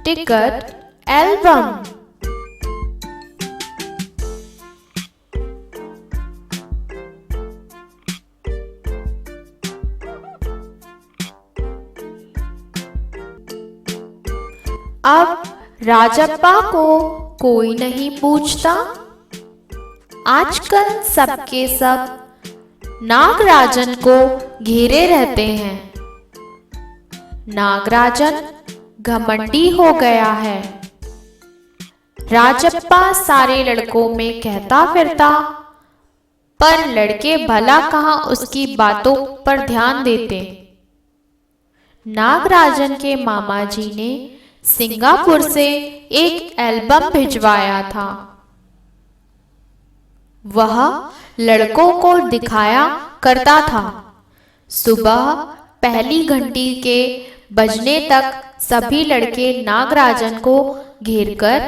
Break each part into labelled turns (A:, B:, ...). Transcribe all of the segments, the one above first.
A: Ticket album. अब राजप्पा को कोई नहीं पूछता। आजकल सबके सब नागराजन को घेरे रहते हैं। नागराजन घमंडी हो गया है। राजप्पा सारे लड़कों में कहता फिरता, पर लड़के भला कहाँ उसकी बातों पर ध्यान देते। नागराजन के मामा जी ने सिंगापुर से एक एल्बम भिजवाया था। वह लड़कों को दिखाया करता था। सुबह पहली घंटी के बजने तक सभी लड़के नागराजन को घेरकर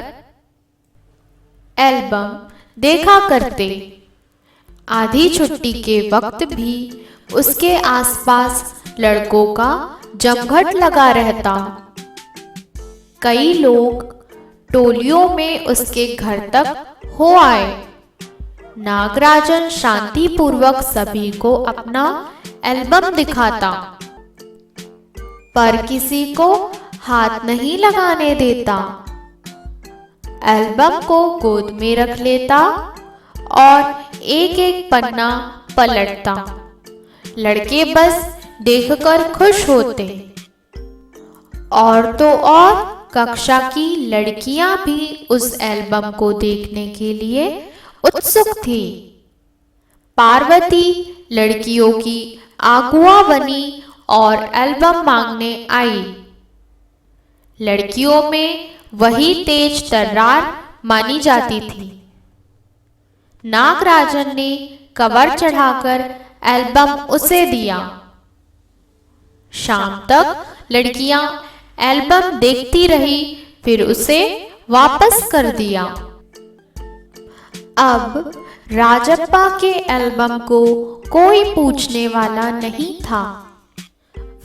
A: एल्बम देखा करते। आधी छुट्टी के वक्त भी उसके आसपास लड़कों का जमघट लगा रहता। कई लोग टोलियों में उसके घर तक हो आए। नागराजन शांतिपूर्वक सभी को अपना एल्बम दिखाता, पर किसी को हाथ नहीं लगाने देता। एल्बम को गोद में रख लेता और एक एक पन्ना पलटता। लड़के बस देखकर खुश होते। और तो और कक्षा की लड़कियां भी उस एल्बम को देखने के लिए उत्सुक थी। पार्वती लड़कियों की आगुआ बनी और एल्बम मांगने आई। लड़कियों में वही तेज तर्रार मानी जाती थी। नागराजन ने कवर चढ़ाकर एल्बम उसे दिया। शाम तक लड़कियां एल्बम देखती रही, फिर उसे वापस कर दिया। अब राजप्पा के एल्बम को कोई पूछने वाला नहीं था।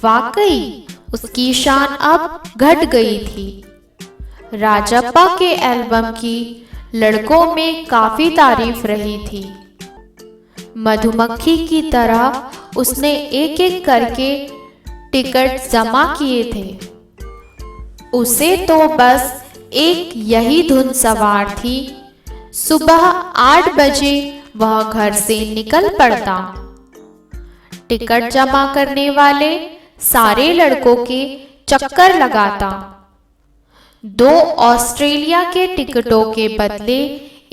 A: वाकई उसकी शान अब घट गई थी। राजप्पा के एल्बम की लड़कों में काफी तारीफ रही थी। मधुमक्खी की तरह उसने एक एक करके टिकट जमा किए थे। उसे तो बस एक यही धुन सवार थी। सुबह 8 बजे वह घर से निकल पड़ता। टिकट जमा करने वाले सारे लड़कों के चक्कर लगाता। 2 ऑस्ट्रेलिया के टिकटों के बदले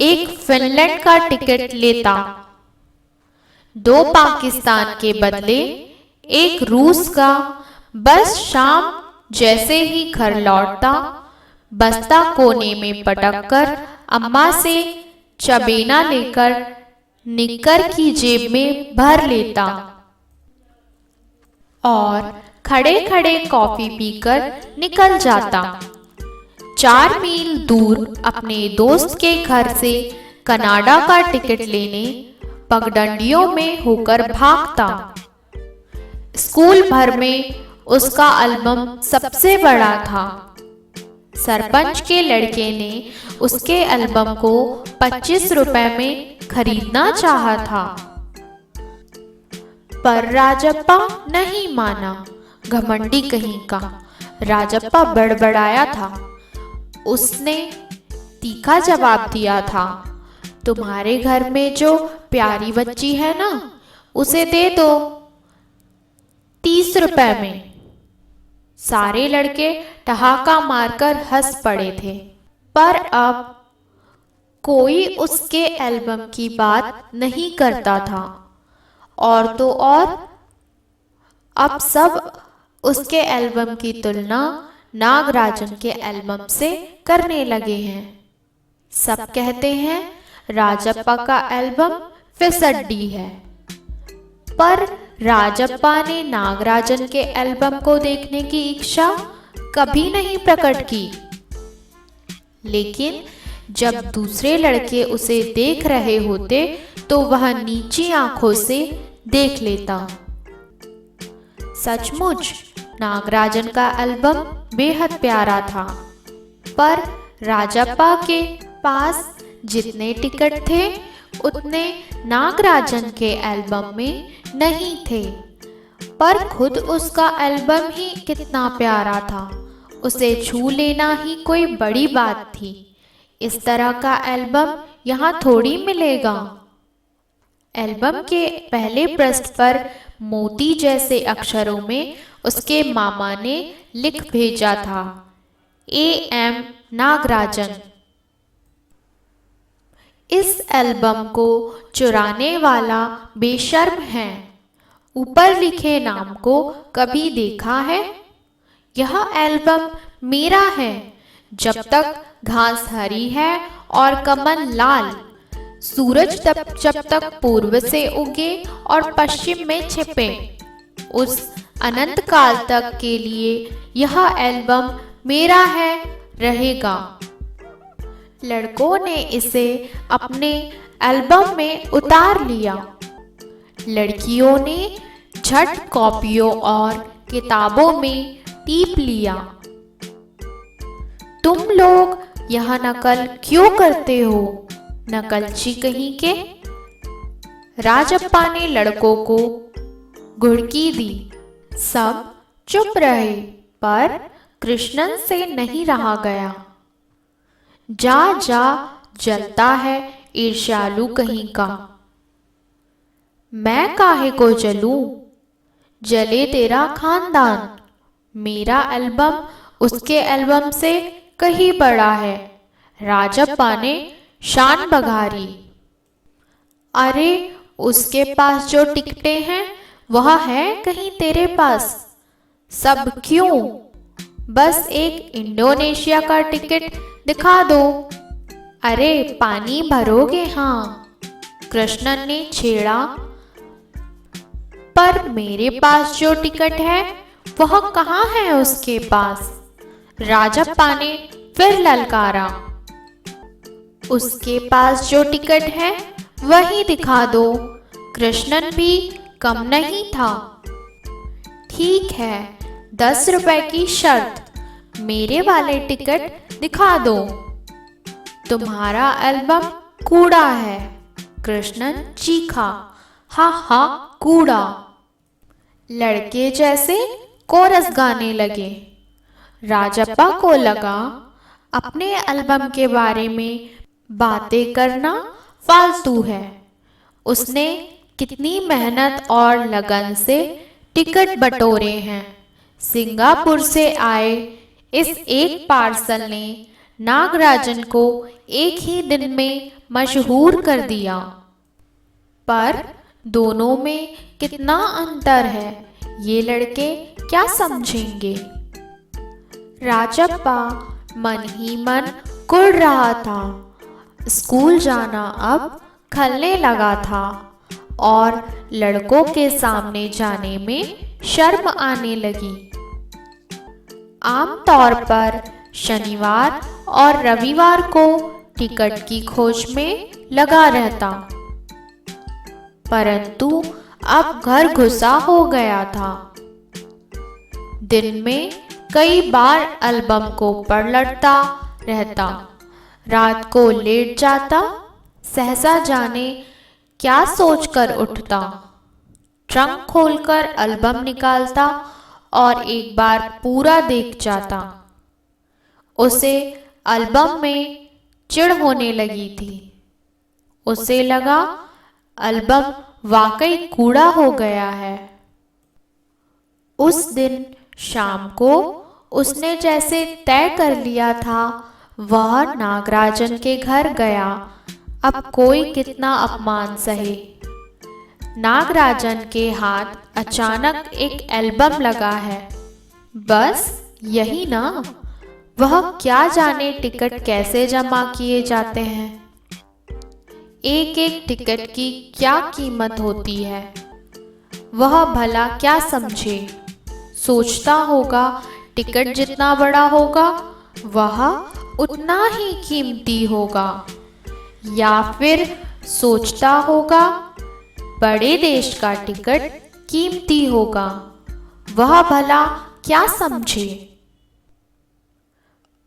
A: एक फिनलैंड का टिकट लेता। 2 पाकिस्तान के बदले एक रूस का। बस शाम जैसे ही घर लौटता, बस्ता कोने में पटककर अम्मा से चबेना लेकर निक्कर की जेब में भर लेता और खड़े खड़े कॉफी पीकर निकल जाता। 4 मील दूर अपने दोस्त के घर से कनाडा का टिकट लेने पगडंडियों में होकर भागता। स्कूल भर में उसका एल्बम सबसे बड़ा था। सरपंच के लड़के ने उसके एल्बम को 25 रुपए में खरीदना चाहा था, पर राजप्पा नहीं माना। घमंडी कहीं का। राजप्पा बड़बड़ाया था। उसने तीखा जवाब दिया था, तुम्हारे घर में जो प्यारी बच्ची है ना, उसे दे दो 30 रुपए में। सारे लड़के ठहाका मारकर हंस पड़े थे, पर अब कोई उसके एल्बम की बात नहीं करता था। और तो और अब सब उसके एल्बम की तुलना नागराजन के एल्बम से करने लगे हैं। सब कहते हैं राजप्पा का एल्बम फिसड्डी है, पर राजप्पा ने नागराजन के एल्बम को देखने की इच्छा कभी नहीं प्रकट की। लेकिन जब दूसरे लड़के उसे देख रहे होते तो वह नीची आंखों से देख लेता। सचमुच नागराजन का एल्बम बेहद प्यारा था। पर राजप्पा के पास जितने टिकट थे उतने नागराजन के एल्बम में नहीं थे। पर खुद उसका एल्बम ही कितना प्यारा था, उसे छू लेना ही कोई बड़ी बात थी। इस तरह का एल्बम यहाँ थोड़ी मिलेगा। एल्बम के पहले पृष्ठ पर मोती जैसे अक्षरों में उसके मामा ने लिख भेजा था, A.M. नागराजन। इस एल्बम को चुराने वाला बेशर्म है। ऊपर लिखे नाम को कभी देखा है? यह एल्बम मेरा है। जब तक घास हरी है और कमल लाल, सूरज जब तक पूर्व से उगे और पश्चिम में छिपे, उस अनंत काल तक के लिए यह एल्बम मेरा है, रहेगा। लड़कों ने इसे अपने एल्बम में उतार लिया। लड़कियों ने झट कॉपियों और किताबों में टीप लिया। तुम लोग यह नकल क्यों करते हो, नकलची कहीं के? राजप्पा ने लड़कों को घुड़की दी। सब चुप रहे, पर कृष्णन से नहीं रहा गया। जा जा, जलता है ईर्ष्यालु कहीं का। मैं काहे को जलूं? जले तेरा खानदान। मेरा एल्बम उसके एल्बम से कहीं बड़ा है। राजप्पा ने शान बघारी। अरे, उसके पास जो टिकटें हैं वह है कहीं तेरे पास? सब क्यों? बस एक इंडोनेशिया का टिकट दिखा दो। अरे, पानी भरोगे? हाँ, कृष्णन ने छेड़ा। पर मेरे पास जो टिकट है वह कहाँ है उसके पास? राजप्पा ने फिर ललकारा। उसके पास जो टिकट है वही दिखा दो। कृष्णन भी कम नहीं था। ठीक है, 10 रुपए की शर्त, मेरे वाले टिकट दिखा दो। तुम्हारा एल्बम कूड़ा है, कृष्णन चीखा। हा हा, कूड़ा। लड़के जैसे कोरस गाने लगे। राजप्पा को लगा अपने एल्बम के बारे में बातें करना फालतू है। उसने कितनी मेहनत और लगन से टिकट बटोरे हैं। सिंगापुर से आए इस एक पार्सल ने नागराजन को एक ही दिन में मशहूर कर दिया। पर दोनों में कितना अंतर है, ये लड़के क्या समझेंगे? राजप्पा मन ही मन कुढ़ रहा था। स्कूल जाना अब खलने लगा था और लड़कों के सामने जाने में शर्म आने लगी। आमतौर पर शनिवार और रविवार को टिकट की खोज में लगा रहता, परंतु अब घर घुसा हो गया था। दिन में कई बार एल्बम को पलटता रहता, रात को लेट जाता, सहसा जाने क्या सोचकर उठता। ट्रंक खोलकर एल्बम निकालता और एक बार पूरा देख जाता। उसे एल्बम में चिढ़ होने लगी थी। उसे लगा एल्बम वाकई कूड़ा हो गया है। उस दिन शाम को उसने जैसे तय कर लिया था, वह नागराजन के घर गया। अब कोई कितना अपमान सहे। नागराजन के हाथ अचानक एक एल्बम लगा है। बस यही ना, वह क्या जाने टिकट कैसे जमा किए जाते हैं। एक एक टिकट की क्या कीमत होती है, वह भला क्या समझे। सोचता होगा टिकट जितना बड़ा होगा वह उतना ही कीमती होगा, या फिर सोचता होगा बड़े देश का टिकट कीमती होगा, वह भला क्या समझे।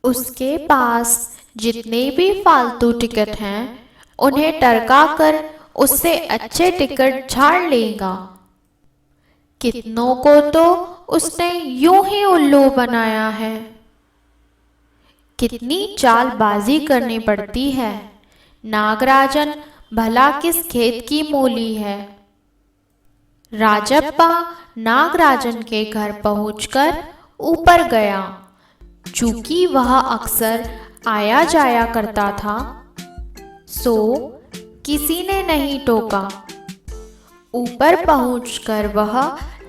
A: उसके पास जितने भी फालतू टिकट हैं उन्हें टरका कर उससे अच्छे टिकट झाड़ लेगा। कितनों को तो उसने यूं ही उल्लू बनाया है। कितनी चालबाजी करनी पड़ती है। नागराजन भला किस खेत की मूली है। राजप्पा नागराजन के घर पहुंचकर ऊपर गया। चूंकि वह अक्सर आया जाया करता था, सो किसी ने नहीं टोका। ऊपर पहुंचकर वह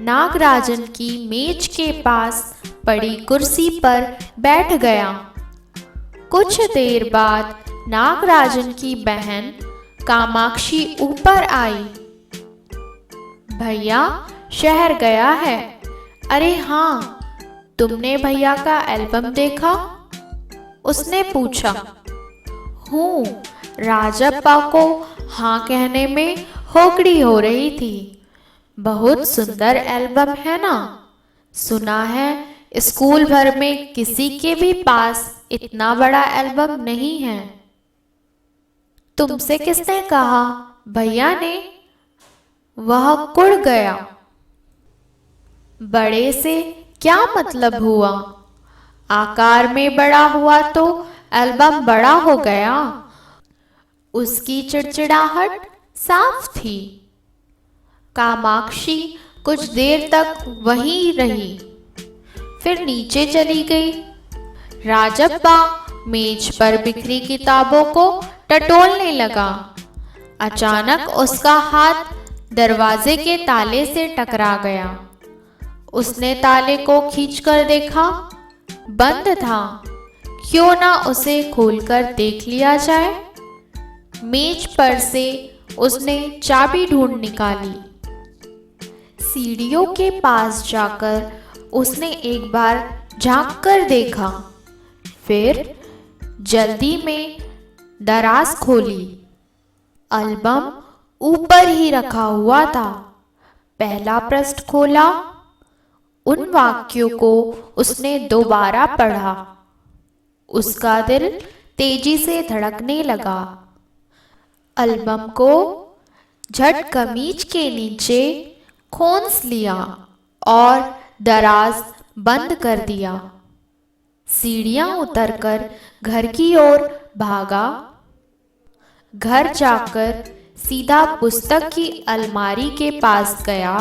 A: नागराजन की मेज के पास पड़ी कुर्सी पर बैठ गया। कुछ देर बाद नागराजन की बहन कामाक्षी ऊपर आई। भैया शहर गया है। अरे हाँ, तुमने भैया का एल्बम देखा? उसने पूछा। हूँ, राजप्पा को हाँ कहने में होकड़ी हो रही थी। बहुत सुंदर एल्बम है ना? सुना है स्कूल भर में किसी के भी पास इतना बड़ा एल्बम नहीं है। तुमसे किसने कहा? भैया ने। वह कुड़ गया। बड़े से क्या मतलब हुआ? आकार में बड़ा हुआ तो एल्बम बड़ा हो गया। उसकी चिड़चिड़ाहट साफ थी। कामाक्षी कुछ देर तक वहीं रही, फिर नीचे चली गई। राजप्पा मेज पर बिखरी किताबों को टटोलने लगा। अचानक उसका हाथ दरवाजे के ताले से टकरा गया। उसने ताले को खींचकर देखा, बंद था। क्यों ना उसे खोलकर देख लिया जाए। मेज पर से उसने चाबी ढूंढ निकाली। सीढ़ियों के पास जाकर उसने एक बार झांक कर देखा, फिर जल्दी में दराज खोली। एल्बम ऊपर ही रखा हुआ था। पहला पृष्ठ खोला। उन वाक्यों को उसने दोबारा पढ़ा। उसका दिल तेजी से धड़कने लगा। एल्बम को झट कमीज के नीचे खोंस लिया और दराज बंद कर दिया। सीढ़ियां उतरकर घर की ओर भागा। घर जाकर सीधा पुस्तक की अलमारी के पास गया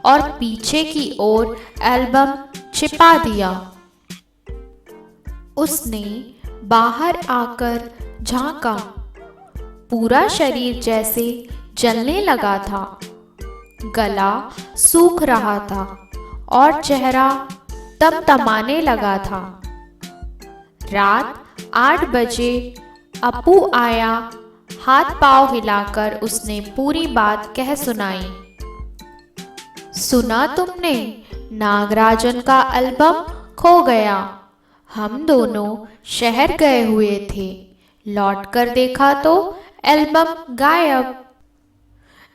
A: और पीछे की ओर एल्बम छिपा दिया। उसने बाहर आकर झांका। पूरा शरीर जैसे जलने लगा था। गला सूख रहा था और चेहरा तमतमाने लगा था। रात 8 बजे अपू आया। हाथ पांव हिलाकर उसने पूरी बात कह सुनाई। सुना तुमने? नागराजन का एल्बम खो गया। हम दोनों शहर गए हुए थे। लौटकर देखा तो एल्बम गायब।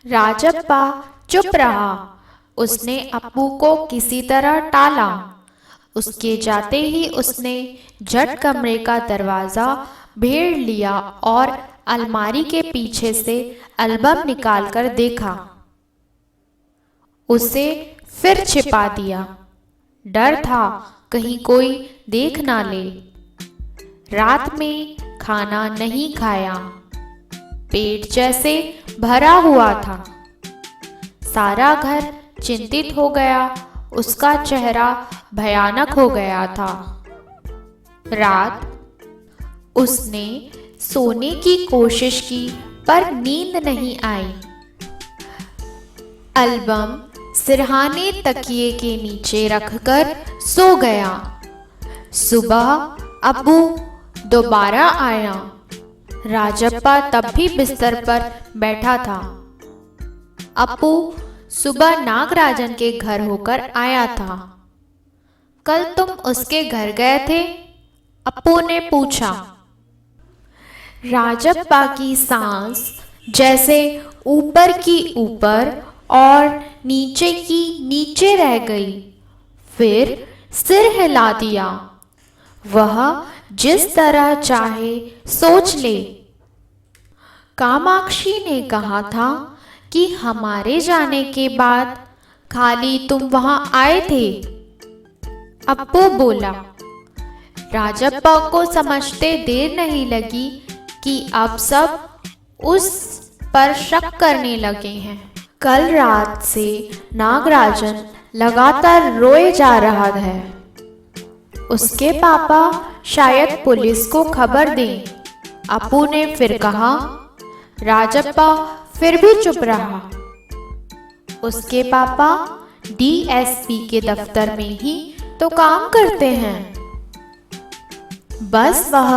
A: राजप्पा चुप रहा। उसने अपू को किसी तरह टाला। उसके जाते ही उसने झट कमरे का दरवाजा भेड़ लिया और अलमारी के पीछे से एल्बम निकालकर देखा। उसे फिर छिपा दिया। डर था कहीं कोई देख ना ले। रात में खाना नहीं खाया। पेट जैसे भरा हुआ था। सारा घर चिंतित हो गया। उसका चेहरा भयानक हो गया था। रात उसने सोने की कोशिश की पर नींद नहीं आई। एल्बम सिरहाने तकिए के नीचे रखकर सो गया। सुबह अब्बू दोबारा आया। राजप्पा तब भी बिस्तर पर बैठा था। अप्पू सुबह नागराजन के घर होकर आया था। कल तुम उसके घर गए थे? अप्पू ने पूछा। राजप्पा की सांस जैसे ऊपर की ऊपर और नीचे की नीचे रह गई। फिर सिर हिला दिया। वह जिस तरह चाहे सोच ले। कामाक्षी ने कहा था कि हमारे जाने के बाद खाली तुम वहां आए थे। अप्पू बोला। राजप्पा को समझते देर नहीं लगी कि अब सब उस पर शक करने लगे हैं। कल रात से नागराजन लगातार रोए जा रहा है। उसके पापा शायद पुलिस को खबर दें। अप्पू ने फिर कहा। राजप्पा फिर भी चुप रहा। उसके पापा डीएसपी के दफ्तर में ही तो काम करते हैं। बस वह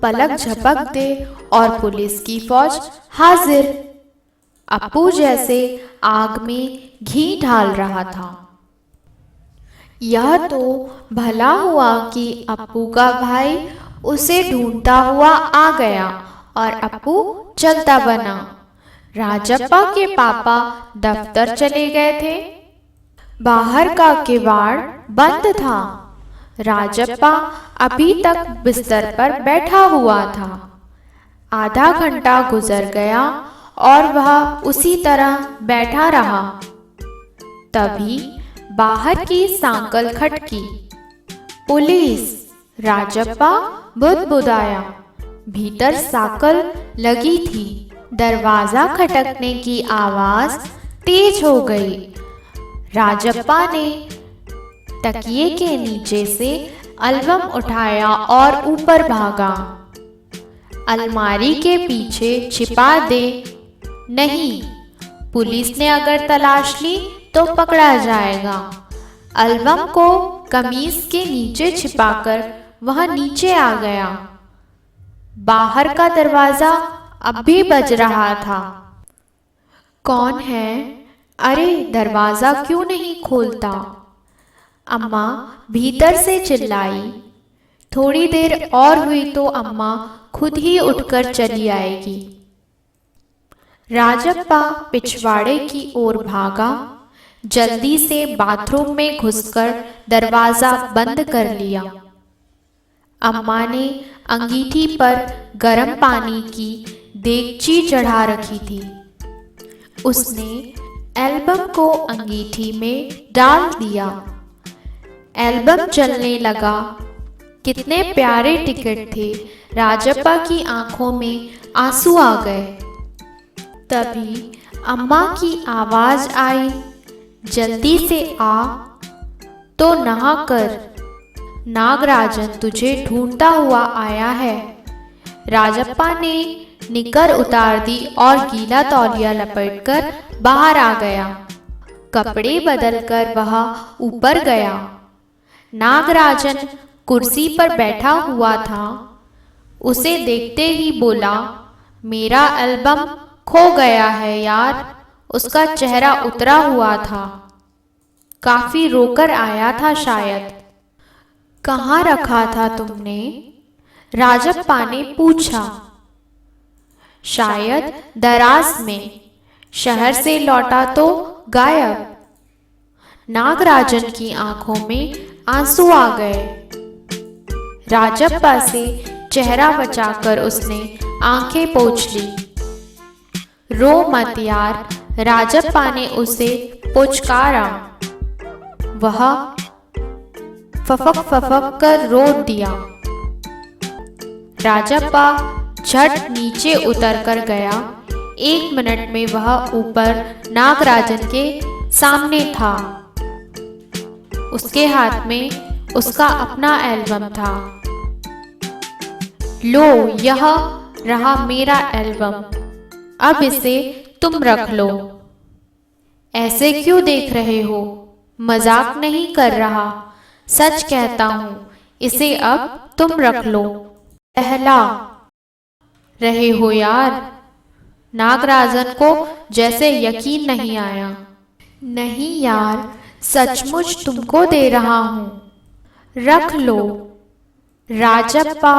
A: पलक झपक दे और पुलिस की फौज हाजिर। अप्पू जैसे आग में घी डाल रहा था। यह तो भला हुआ कि अप्पू का भाई उसे ढूंढता हुआ आ गया और अप्पू चलता बना। राजप्पा के पापा दफ्तर चले गए थे। बाहर का किवाड़ बंद था। राजप्पा अभी तक बिस्तर पर बैठा हुआ था। आधा घंटा गुजर गया और वह उसी तरह बैठा रहा। तभी बाहर की सांकल खटकी। पुलिस! राजप्पा बुदबुदाया। भीतर सांकल लगी थी। दरवाजा खटकने की आवाज तेज हो गई। राजप्पा ने तकिए के नीचे से एल्बम उठाया और ऊपर भागा। अलमारी के पीछे छिपा दे। नहीं, पुलिस ने अगर तलाश ली तो पकड़ा जाएगा। एल्बम को कमीज के नीचे छिपाकर वह नीचे आ गया। बाहर का दरवाजा अब भी बज रहा था। कौन है? अरे दरवाजा क्यों नहीं खोलता? अम्मा भीतर से चिल्लाई। थोड़ी देर और हुई तो अम्मा खुद ही उठकर चली आएगी। राजप्पा पिछवाड़े की ओर भागा। जल्दी से बाथरूम में घुसकर दरवाजा बंद कर लिया। अम्मा ने अंगीठी पर गर्म पानी की देगची चढ़ा रखी थी। उसने एल्बम को अंगीठी में डाल दिया। एल्बम चलने लगा। कितने प्यारे टिकट थे। राजप्पा की आंखों में आंसू आ गए। तभी अम्मा की आवाज आई। जल्दी से आ तो नहा कर। नागराजन तुझे ढूंढता हुआ आया है। राजप्पा ने निकर उतार दी और गीला तौलिया लपेटकर बाहर आ गया। कपड़े बदलकर वह ऊपर गया। नागराजन कुर्सी पर बैठा हुआ था। उसे देखते ही बोला, मेरा एल्बम खो गया है यार। उसका चेहरा उतरा हुआ था। काफी रोकर आया था शायद। कहाँ रखा था तुमने? राजप्पा ने पूछा। शायद दराज में। शहर से लौटा तो गायब। नागराजन की आंखों में आंसू आ गए। राजप्पा से चेहरा बचाकर उसने आंखें पोंछ ली। रो मत यार। राजप्पा ने उसे पुचकारा। वह फफक फफक कर रो दिया। राजप्पा झट नीचे उतर कर गया। 1 मिनट में वह ऊपर नागराजन के सामने था। उसके हाथ में उसका अपना एल्बम था। लो, यह रहा मेरा एल्बम। अब इसे तुम रख लो। ऐसे क्यों देख रहे हो? मजाक नहीं कर रहा, सच कहता हूं। इसे अब तुम रख लो। पहला रहे हो यार। नागराजन को जैसे यकीन नहीं आया। नहीं यार, सचमुच तुमको दे रहा हूं। रख लो। राजप्पा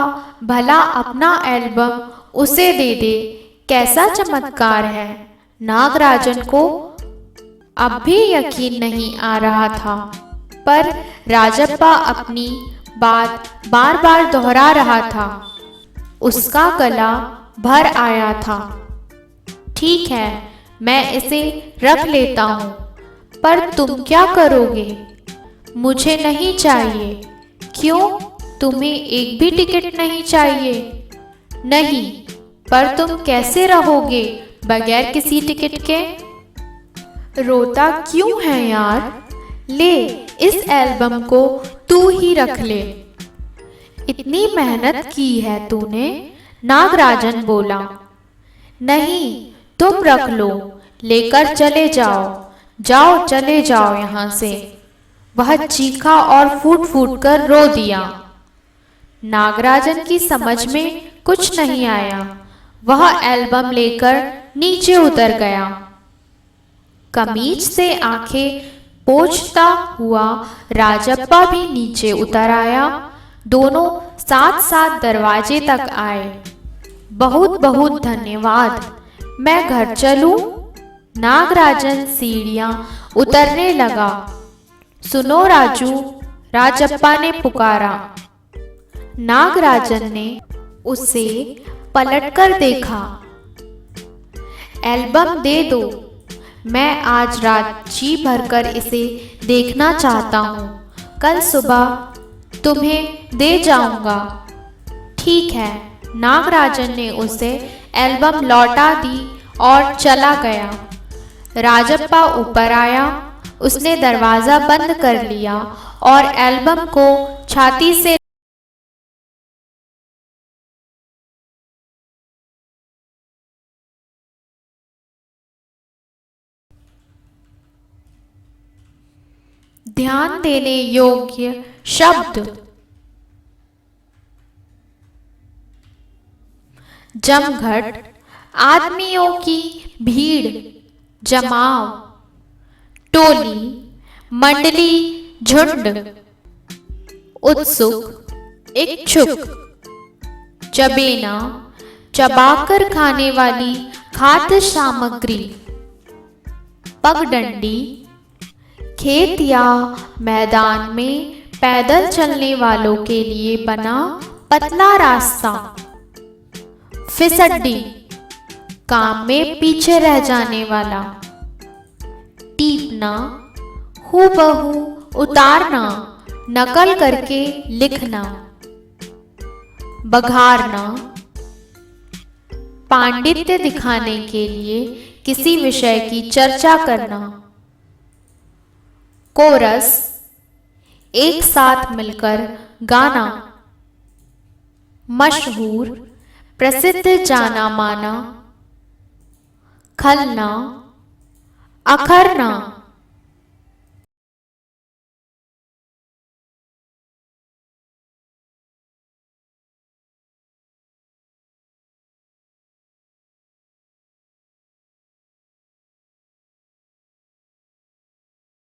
A: भला अपना एल्बम उसे दे दे। कैसा चमत्कार है। नागराजन को अब भी यकीन नहीं आ रहा था। पर राजप्पा अपनी बात बार बार दोहरा रहा था। उसका गला भर आया था। ठीक है, मैं इसे रख लेता हूँ, पर तुम क्या करोगे? मुझे नहीं चाहिए। क्यों, तुम्हें एक भी टिकट नहीं चाहिए? नहीं, पर तुम कैसे रहोगे बगैर किसी टिकट के? रोता क्यों है यार? ले, इस एल्बम को तू ही रख ले। इतनी मेहनत की है तूने, नागराजन बोला। नहीं, तुम रख लो, लेकर चले जाओ। जाओ, चले जाओ यहाँ से। वह चीखा और फूट फूट कर रो दिया। नागराजन की समझ में कुछ नहीं आया। वह एल्बम लेकर नीचे उतर गया। कमीज से आंखें पोंछता हुआ राजप्पा भी नीचे उतर आया। दोनों साथ साथ दरवाजे तक आए। बहुत बहुत धन्यवाद, मैं घर चलूं? नागराजन सीढ़ियां उतरने लगा। सुनो राजू, राजप्पा ने पुकारा। नागराजन ने उसे पलटकर देखा। एल्बम दे दो, मैं आज रात जी भरकर इसे देखना चाहता हूँ। कल सुबह तुम्हें दे जाऊंगा। ठीक है, नागराजन ने उसे एल्बम लौटा दी और चला गया। राजप्पा ऊपर आया। उसने दरवाज़ा बंद कर लिया और एल्बम को छाती से ध्यान देने योग्य शब्द। जमघट, आदमियों की भीड़, जमाव, टोली, मंडली, झुंड। उत्सुक, इच्छुक, चबेना, चबाकर खाने वाली खाद्य सामग्री। पगडंडी, खेत या मैदान में पैदल चलने वालों के लिए बना पतला रास्ता। फिसड्डी, काम में पीछे रह जाने वाला। टीपना, हूबहू उतारना, नकल करके लिखना। बघारना, पांडित्य दिखाने के लिए किसी विषय की चर्चा करना। कोरस, एक साथ मिलकर गाना। मशहूर, प्रसिद्ध, जाना माना। खलना, अखरना,